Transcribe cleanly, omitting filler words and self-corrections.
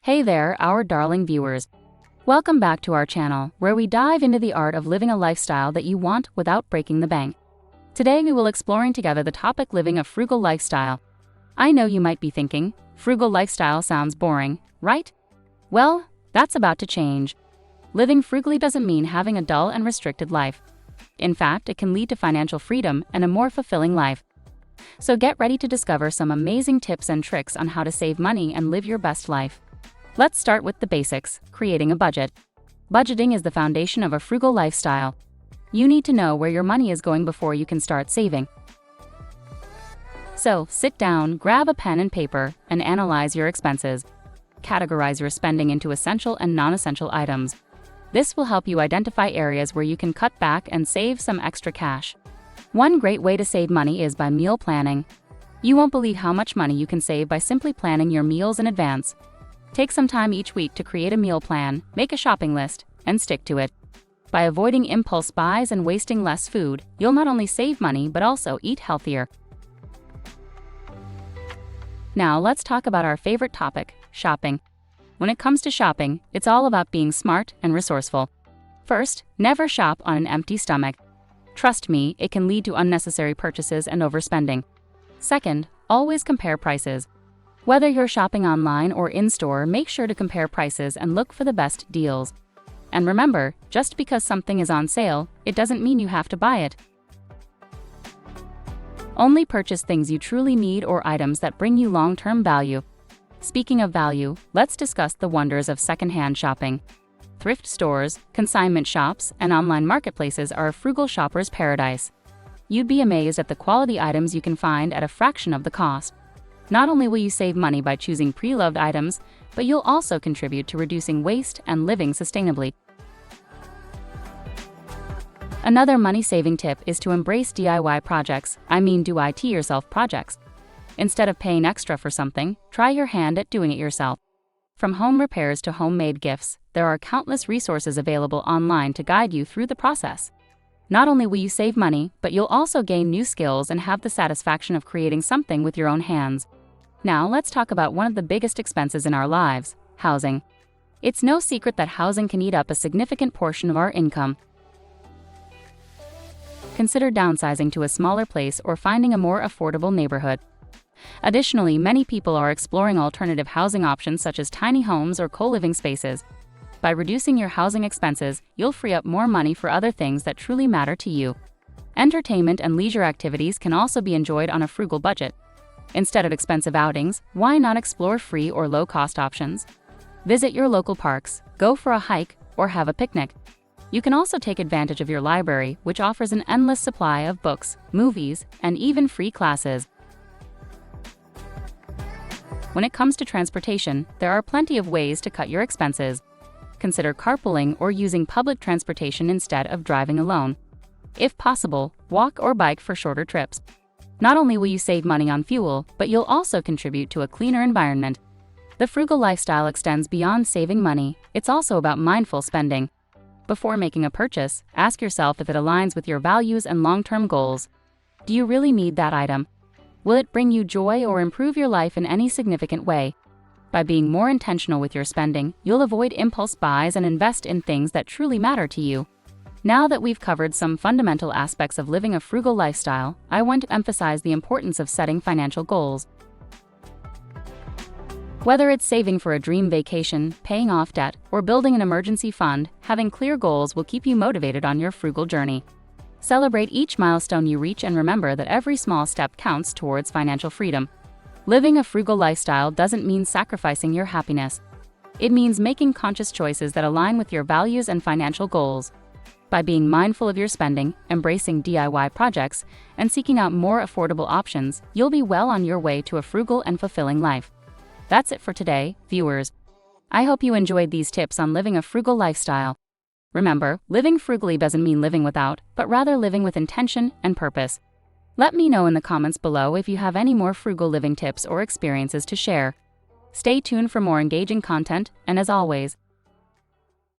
Hey there, our darling viewers. Welcome back to our channel, where we dive into the art of living a lifestyle that you want without breaking the bank. Today we will exploring together the topic living a frugal lifestyle. I know you might be thinking, frugal lifestyle sounds boring, right? Well, that's about to change. Living frugally doesn't mean having a dull and restricted life. In fact, it can lead to financial freedom and a more fulfilling life. So get ready to discover some amazing tips and tricks on how to save money and live your best life. Let's start with the basics, creating a budget. Budgeting is the foundation of a frugal lifestyle. You need to know where your money is going before you can start saving. So, sit down, grab a pen and paper, and analyze your expenses. Categorize your spending into essential and non-essential items. This will help you identify areas where you can cut back and save some extra cash. One great way to save money is by meal planning. You won't believe how much money you can save by simply planning your meals in advance. Take some time each week to create a meal plan, make a shopping list, and stick to it. By avoiding impulse buys and wasting less food, you'll not only save money but also eat healthier. Now let's talk about our favorite topic, shopping. When it comes to shopping, it's all about being smart and resourceful. First, never shop on an empty stomach. Trust me, it can lead to unnecessary purchases and overspending. Second, always compare prices. Whether you're shopping online or in-store, make sure to compare prices and look for the best deals. And remember, just because something is on sale, it doesn't mean you have to buy it. Only purchase things you truly need or items that bring you long-term value. Speaking of value, let's discuss the wonders of secondhand shopping. Thrift stores, consignment shops, and online marketplaces are a frugal shopper's paradise. You'd be amazed at the quality items you can find at a fraction of the cost. Not only will you save money by choosing pre-loved items, but you'll also contribute to reducing waste and living sustainably. Another money-saving tip is to embrace DIY projects, do-it-yourself projects. Instead of paying extra for something, try your hand at doing it yourself. From home repairs to homemade gifts, there are countless resources available online to guide you through the process. Not only will you save money, but you'll also gain new skills and have the satisfaction of creating something with your own hands. Now let's talk about one of the biggest expenses in our lives, housing. It's no secret that housing can eat up a significant portion of our income. Consider downsizing to a smaller place or finding a more affordable neighborhood. Additionally, many people are exploring alternative housing options such as tiny homes or co-living spaces. By reducing your housing expenses, you'll free up more money for other things that truly matter to you. Entertainment and leisure activities can also be enjoyed on a frugal budget. Instead of expensive outings, why not explore free or low-cost options? Visit your local parks, go for a hike, or have a picnic. You can also take advantage of your library, which offers an endless supply of books, movies, and even free classes. When it comes to transportation, there are plenty of ways to cut your expenses. Consider carpooling or using public transportation instead of driving alone. If possible, walk or bike for shorter trips. Not only will you save money on fuel, but you'll also contribute to a cleaner environment. The frugal lifestyle extends beyond saving money, it's also about mindful spending. Before making a purchase, ask yourself if it aligns with your values and long-term goals. Do you really need that item? Will it bring you joy or improve your life in any significant way? By being more intentional with your spending, you'll avoid impulse buys and invest in things that truly matter to you. Now that we've covered some fundamental aspects of living a frugal lifestyle, I want to emphasize the importance of setting financial goals. Whether it's saving for a dream vacation, paying off debt, or building an emergency fund, having clear goals will keep you motivated on your frugal journey. Celebrate each milestone you reach and remember that every small step counts towards financial freedom. Living a frugal lifestyle doesn't mean sacrificing your happiness. It means making conscious choices that align with your values and financial goals. By being mindful of your spending, embracing DIY projects, and seeking out more affordable options, you'll be well on your way to a frugal and fulfilling life. That's it for today, viewers. I hope you enjoyed these tips on living a frugal lifestyle. Remember, living frugally doesn't mean living without, but rather living with intention and purpose. Let me know in the comments below if you have any more frugal living tips or experiences to share. Stay tuned for more engaging content, and as always,